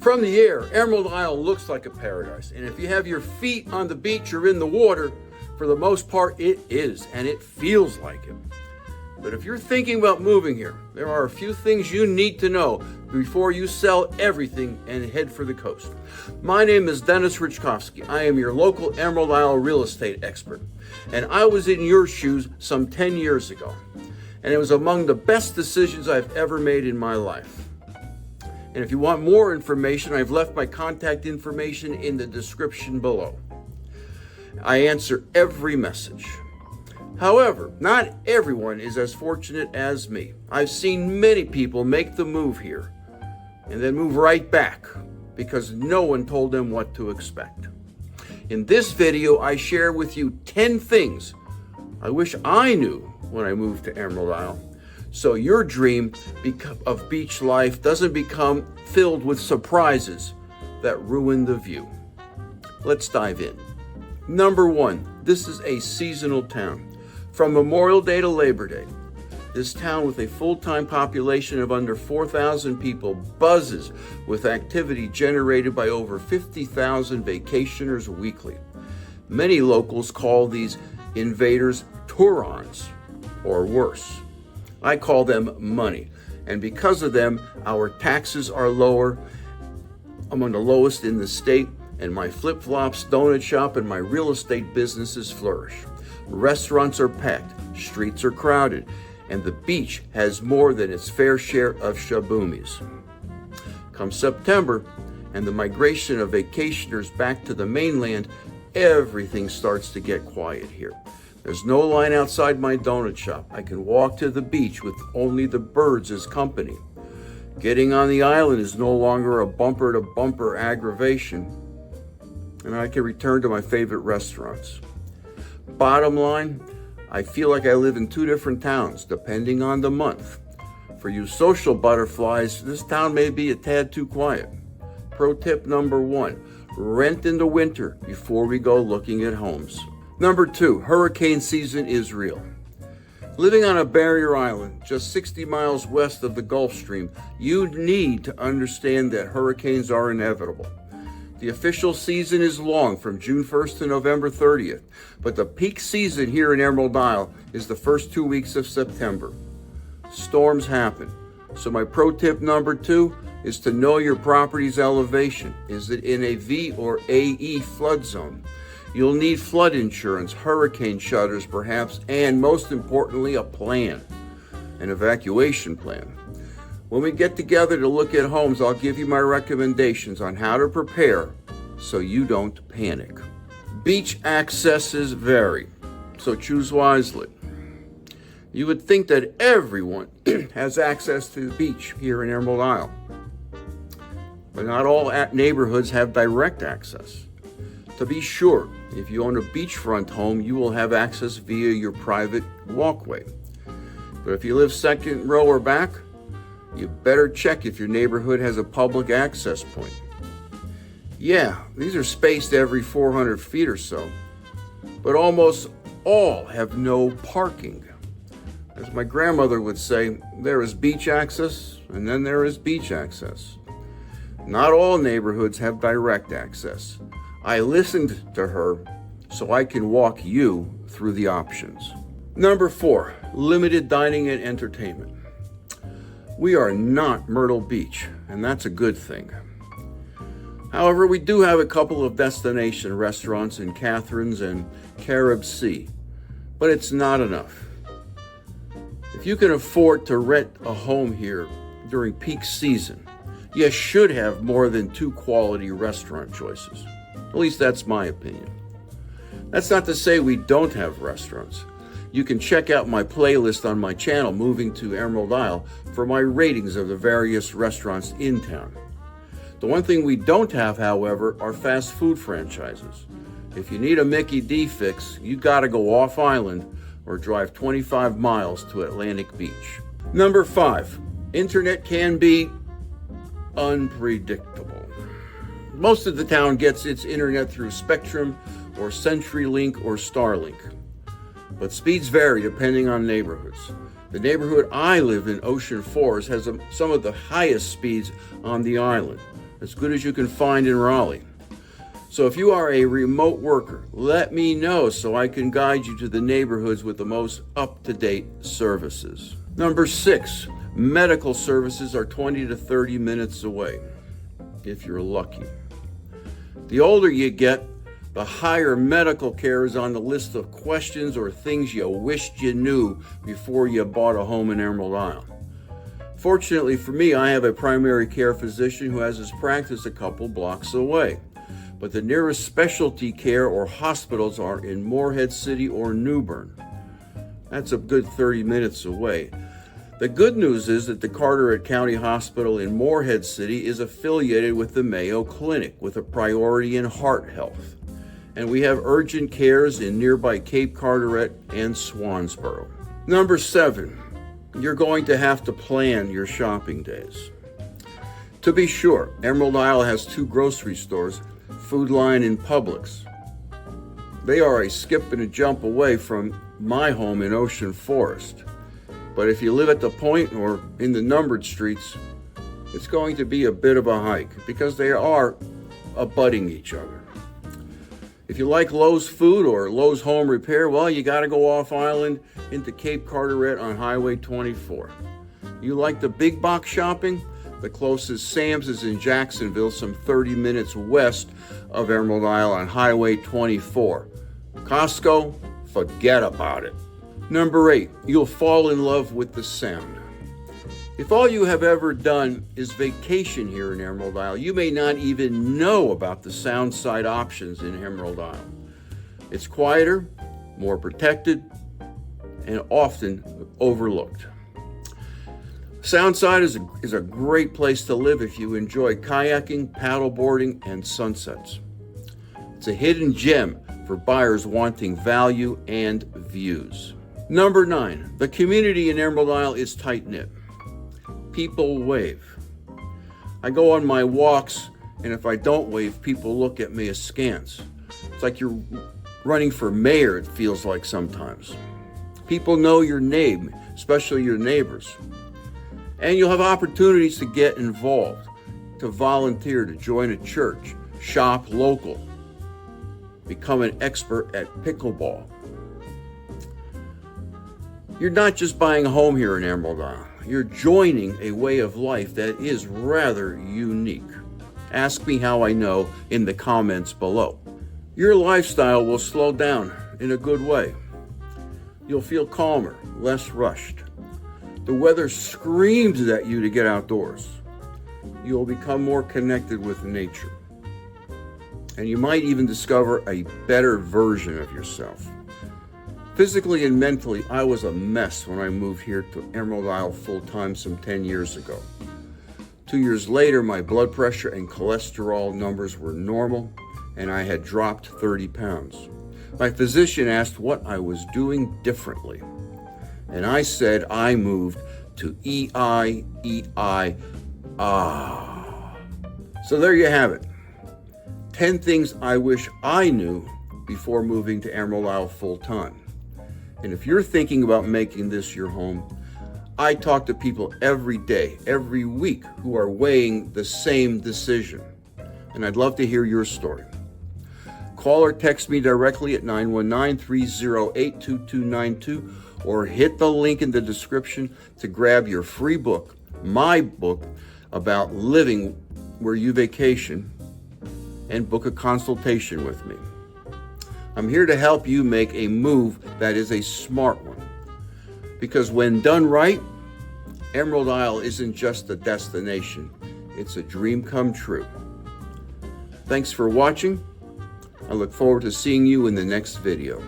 From the air, Emerald Isle looks like a paradise. And if you have your feet on the beach or in the water, for the most part, it is, and it feels like it. But if you're thinking about moving here, there are a few things you need to know before you sell everything and head for the coast. My name is Denis Raczkowski. I am your local Emerald Isle real estate expert. And I was in your shoes some 10 years ago. And it was among the best decisions I've ever made in my life. And if you want more information, I've left my contact information in the description below. I answer every message. However, not everyone is as fortunate as me. I've seen many people make the move here and then move right back because no one told them what to expect. In this video, I share with you 10 things I wish I knew when I moved to Emerald Isle, so your dream of beach life doesn't become filled with surprises that ruin the view. Let's dive in. Number 1, this is a seasonal town. From Memorial Day to Labor Day, this town with a full-time population of under 4,000 people buzzes with activity generated by over 50,000 vacationers weekly. Many locals call these invaders Tourons, or worse. I call them money, and because of them, our taxes are lower, among the lowest in the state, and my flip-flops, donut shop, and my real estate businesses flourish. Restaurants are packed, streets are crowded, and the beach has more than its fair share of shaboomies. Come September, and the migration of vacationers back to the mainland, everything starts to get quiet here. There's no line outside my donut shop. I can walk to the beach with only the birds as company. Getting on the island is no longer a bumper-to-bumper aggravation, and I can return to my favorite restaurants. Bottom line, I feel like I live in 2 different towns, depending on the month. For you social butterflies, this town may be a tad too quiet. Pro tip number 1, rent in the winter before we go looking at homes. Number 2, hurricane season is real. Living on a barrier island just 60 miles west of the Gulf Stream, you need to understand that hurricanes are inevitable. The official season is long, from June 1st to November 30th, but the peak season here in Emerald Isle is the first 2 weeks of September. Storms happen, so my pro tip number 2 is to know your property's elevation. Is it in a V or AE flood zone? You'll need flood insurance, hurricane shutters perhaps, and most importantly, a plan, an evacuation plan. When we get together to look at homes, I'll give you my recommendations on how to prepare so you don't panic. Beach accesses vary, so choose wisely. You would think that everyone has access to the beach here in Emerald Isle, but not all neighborhoods have direct access. To be sure, if you own a beachfront home, you will have access via your private walkway. But if you live second row or back, you better check if your neighborhood has a public access point. Yeah, these are spaced every 400 feet or so, but almost all have no parking. As my grandmother would say, there is beach access, and then there is beach access. Not all neighborhoods have direct access. I listened to her so I can walk you through the options. Number 4, limited dining and entertainment. We are not Myrtle Beach, and that's a good thing. However, we do have a couple of destination restaurants in Catherine's and Carib Sea, but it's not enough. If you can afford to rent a home here during peak season, you should have more than 2 quality restaurant choices. At least that's my opinion. That's not to say we don't have restaurants. You can check out my playlist on my channel, Moving to Emerald Isle, for my ratings of the various restaurants in town. The one thing we don't have, however, are fast food franchises. If you need a Mickey D fix, you gotta go off island or drive 25 miles to Atlantic Beach. Number 5, internet can be unpredictable. Most of the town gets its internet through Spectrum or CenturyLink or Starlink, but speeds vary depending on neighborhoods. The neighborhood I live in, Ocean Forest, has some of the highest speeds on the island. as good as you can find in Raleigh. So if you are a remote worker, let me know so I can guide you to the neighborhoods with the most up-to-date services. Number 6, medical services are 20 to 30 minutes away, if you're lucky. The older you get, the higher medical care is on the list of questions or things you wished you knew before you bought a home in Emerald Isle. Fortunately for me, I have a primary care physician who has his practice a couple blocks away. But the nearest specialty care or hospitals are in Morehead City or New Bern. That's a good 30 minutes away. The good news is that the Carteret County Hospital in Morehead City is affiliated with the Mayo Clinic with a priority in heart health. And we have urgent cares in nearby Cape Carteret and Swansboro. Number 7, you're going to have to plan your shopping days. To be sure, Emerald Isle has 2 grocery stores, Food Line and Publix. They are a skip and a jump away from my home in Ocean Forest. But if you live at the Point or in the numbered streets, it's going to be a bit of a hike because they are abutting each other. If you like Lowe's Food or Lowe's Home Repair, well, you got to go off island into Cape Carteret on Highway 24. You like the big box shopping? The closest Sam's is in Jacksonville, some 30 minutes west of Emerald Isle on Highway 24. Costco, forget about it. Number 8, you'll fall in love with the sound. If all you have ever done is vacation here in Emerald Isle, you may not even know about the sound side options in Emerald Isle. It's quieter, more protected, and often overlooked. Soundside is a great place to live if you enjoy kayaking, paddleboarding, and sunsets. It's a hidden gem for buyers wanting value and views. Number 9, the community in Emerald Isle is tight-knit. People wave. I go on my walks, and if I don't wave, people look at me askance. It's like you're running for mayor, it feels like sometimes. People know your name, especially your neighbors. And you'll have opportunities to get involved, to volunteer, to join a church, shop local, become an expert at pickleball. You're not just buying a home here in Emerald Isle. You're joining a way of life that is rather unique. Ask me how I know in the comments below. Your lifestyle will slow down in a good way. You'll feel calmer, less rushed. The weather screams at you to get outdoors. You'll become more connected with nature. And you might even discover a better version of yourself. Physically and mentally, I was a mess when I moved here to Emerald Isle full-time some 10 years ago. 2 years later, my blood pressure and cholesterol numbers were normal, and I had dropped 30 pounds. My physician asked what I was doing differently. And I said I moved to EIEI. So there you have it. 10 things I wish I knew before moving to Emerald Isle full-time. And if you're thinking about making this your home, I talk to people every day, every week, who are weighing the same decision. And I'd love to hear your story. Call or text me directly at 919-308-2292 or hit the link in the description to grab your free book, my book, about living where you vacation, and book a consultation with me. I'm here to help you make a move that is a smart one. Because when done right, Emerald Isle isn't just a destination, it's a dream come true. Thanks for watching. I look forward to seeing you in the next video.